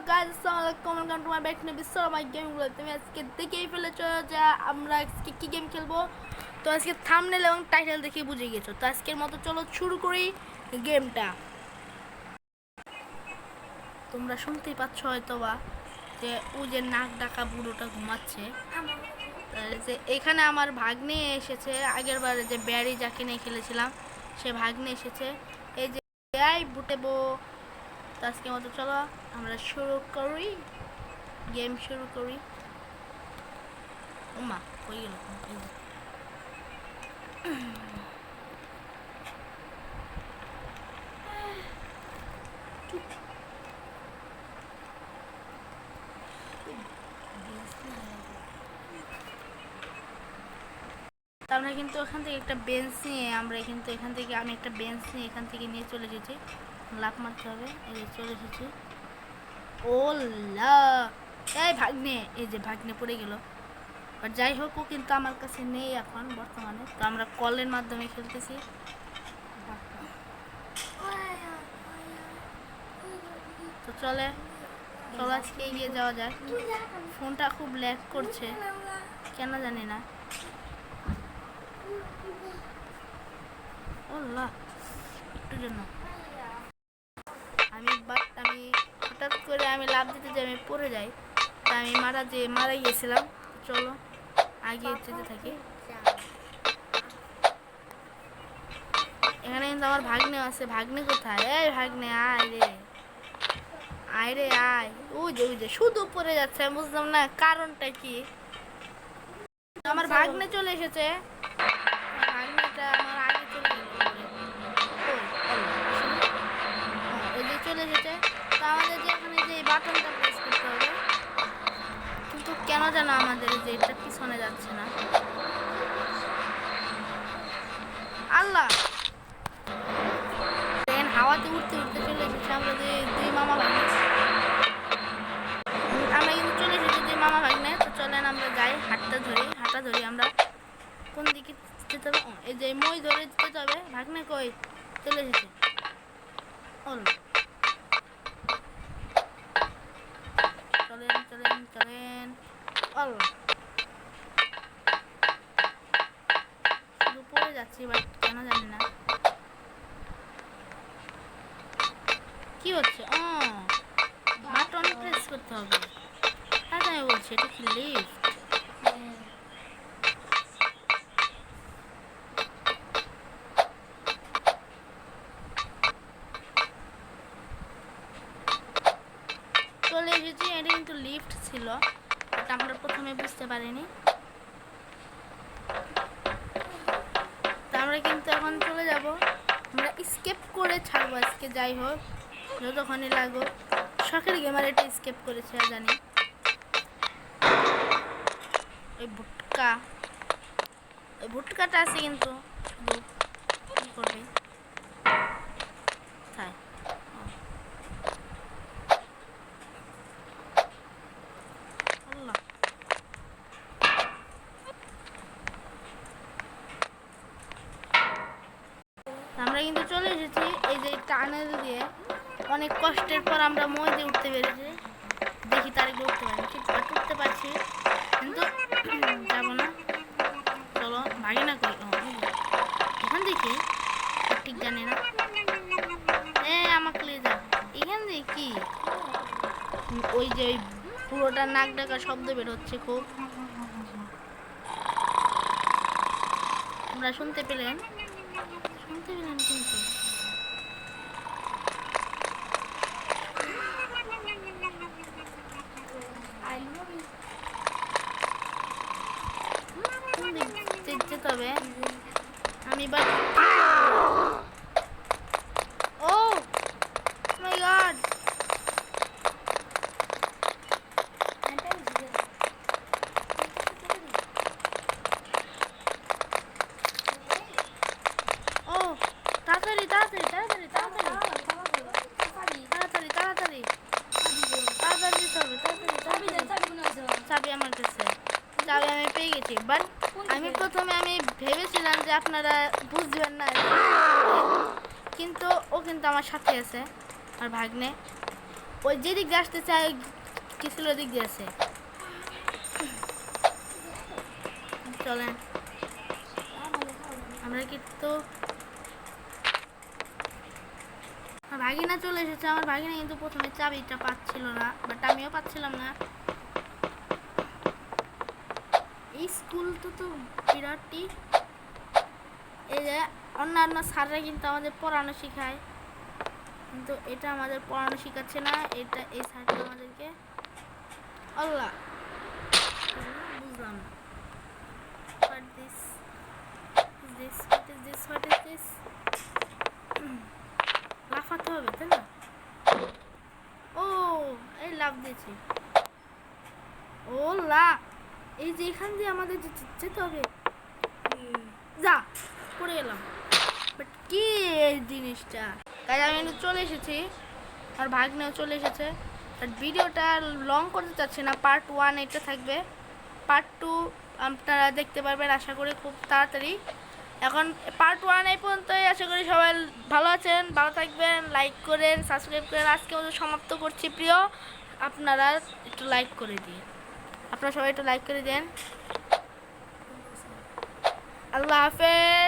Guys, আসসালামু আলাইকুম, welcome to my back to বিশ্বর মাই গেম ওয়ার্ল্ড। তুমি আজকে দেখেই ফেলেছো যে আমরা আজকে কি গেম খেলবো। তো আজকে থাম্বনেল এবং টাইটেল দেখে বুঝে গেছো। তো আজকের মতো চলো শুরু করি গেমটা। তোমরা শুনতেই পাচ্ছ হয়তোবা যে ও যে নাক ডাকা বুড়োটা ঘুমাচ্ছে। যে এখানে আমার ভাগ্নে এসেছে, আগের বারে যে ব্যারি যাকে নিয়ে খেলেছিলাম সে ভাগ্নে এসেছে। এই যে বুটে বো। তো আজকের মতো চলো আমরা শুরু করি, গেম শুরু করি। ওমা হয়ে গেল। আমরা কিন্তু ওখান থেকে একটা বেঞ্চ নিয়ে আমি একটা বেঞ্চ নিয়ে এখান থেকে নিয়ে চলে এসেছি। লাফ মারতে হবে। এই যে চলে এসেছি। ও লা, এই ভাগ্নে, এই যে ভাগ্নে পড়ে গেল। আর যাই হোক, ও কিন্তু আমার কাছে নেই এখন বর্তমানে। তো আমরা কলের মাধ্যমে খেলতেছি। তো চলো আজকে এগিয়ে যাওয়া যায়। ফোনটা খুব ল্যাগ করছে কেন জানি না। ওল্লা, একটু জন্য আমি হঠাৎ করে আমি লাফ দিতে যাই, আমি পড়ে যাই। তা আমি মারা গিয়েছিলাম। চলো আগে যেতে থাকি। এখানে কিন্তু আমার ভাগ্নে আছে। ভাগ্নে কোথায়? এই ভাগ্নে আয় রে, আয় রে আয়। ওই যে শুধু পড়ে যাচ্ছে, আমি বুঝলাম না কারণটা কি। আমার ভাগ্নে চলে এসেছে। ভাগ্নেটা আমার আগে চলে গেল। এই যে চলে এসেছে। তো আমাদের যে এখানে যে বাটনটা প্রেস করতে হবে, কিন্তু কেন জানো আমাদের যে এটা পিছনে যাচ্ছে না। আল্লাহ, হাওয়াতে উঠতে উঠতে চলে এসেছে আমরা দুই মামা ভাগ্নে। আমরা কিন্তু চলে এসেছি দুই মামা ভাগ্নে। তো চলেন আমরা যাই, হাঁটা ধরি আমরা কোন দিকে যেতে হবে। এই যে মই ধরে যেতে হবে। ভাগ্নে কই? চলে এসেছে। চলেন আল্লাহ, শুধু পড়ে যাচ্ছি বাট কেন জানি না কি হচ্ছে। বাটন প্রেস করতে হবে। আমি বলছি এটা কি লিফট? চলে এসেছি। এটা কিন্তু লিফট ছিল, এটা আমরা প্রথমে বুঝতে পারিনি। তা আমরা কিন্তু এখন চলে যাব। আমরা স্কেপ করে ছাড়বো আজকে, যাই হোক যতক্ষণই লাগুক। শখের গেমার এটা স্কেপ করেছে জানি। ওই ভুটকাটা আছে কিন্তু শুধু কি করবে তাই। আমরা কিন্তু চলে এসেছি এই যে টানেল দিয়ে। অনেক কষ্টের পর আমরা মই দিয়ে উঠতে পেরেছি। দেখি তারিখে উঠতে পারি ঠিক উঠতে পারছি, কিন্তু যাবো না। চলো ভাগি না করি এখান দেখি, ঠিক জানি না। আমাকে নিয়ে যা এখান দিয়ে কি। ওই যে ওই পুরোটা নাক ডাকা শব্দ বের হচ্ছে খুব। আমরা শুনতে পেলেন কিন্তু যেতে হবে। আমি এবার ও মাই গড, ও তাড়াতাড়ি তাড়াতাড়ি তাড়াতাড়ি তাড়াতাড়ি তাড়াতাড়ি তাড়াতাড়ি তাড়াতাড়ি দিতে হবে। চাবি আমার কাছে, চাবি আমি পেয়ে গেছি। বাট আমি প্রথমে ভেবেছিলাম যে আপনারা বুঝবেন না, কিন্তু ও কিন্তু আমার সাথে আছে, আর ভাগ্নে। ওই যেদিক দিয়ে আসতে চায় কিছু দিক দিয়ে আছে। চলেন আমরা কিন্তু ভাগিনা চলে এসেছে। আমার ভাগিনা কিন্তু প্রথমে চাবিটা পাচ্ছিল না, বাট আমিও পাচ্ছিলাম না। এই স্কুলটা তো বিরাটই। এই যে অন্যান্য স্যাররা কিন্তু আমাদের পড়ানো শেখায়, কিন্তু এটা আমাদের পড়ানো শেখাচ্ছে না। এটা এই স্যারটা আমাদেরকে আল্লাহ বুঝলাম না। What this? This? What is this? What is this? লাফাতে হবে তাই না? ও এই লাফ দিয়েছি। ও লা এই যে এখান দিয়ে আমাদের যেতে হবে। যা পড়ে গেলাম। বাট কি এই জিনিসটা? তাই আমি কিন্তু চলে এসেছি, আর ভাগ্নেও চলে এসেছে। বাট ভিডিওটা লং করতে চাচ্ছি না, পার্ট 1 এটা থাকবে, পার্ট 2 আপনারা দেখতে পারবেন আশা করি খুব তাড়াতাড়ি। এখন পার্ট 1 এই পর্যন্তই। আশা করি সবাই ভালো আছেন, ভালো থাকবেন, লাইক করেন, সাবস্ক্রাইব করেন। আজকে মতো সমাপ্ত করছি প্রিয়। আপনারা একটু লাইক করে দিন, আপনারা সবাই একটু লাইক করে দেন। আল্লাহ হাফেজ।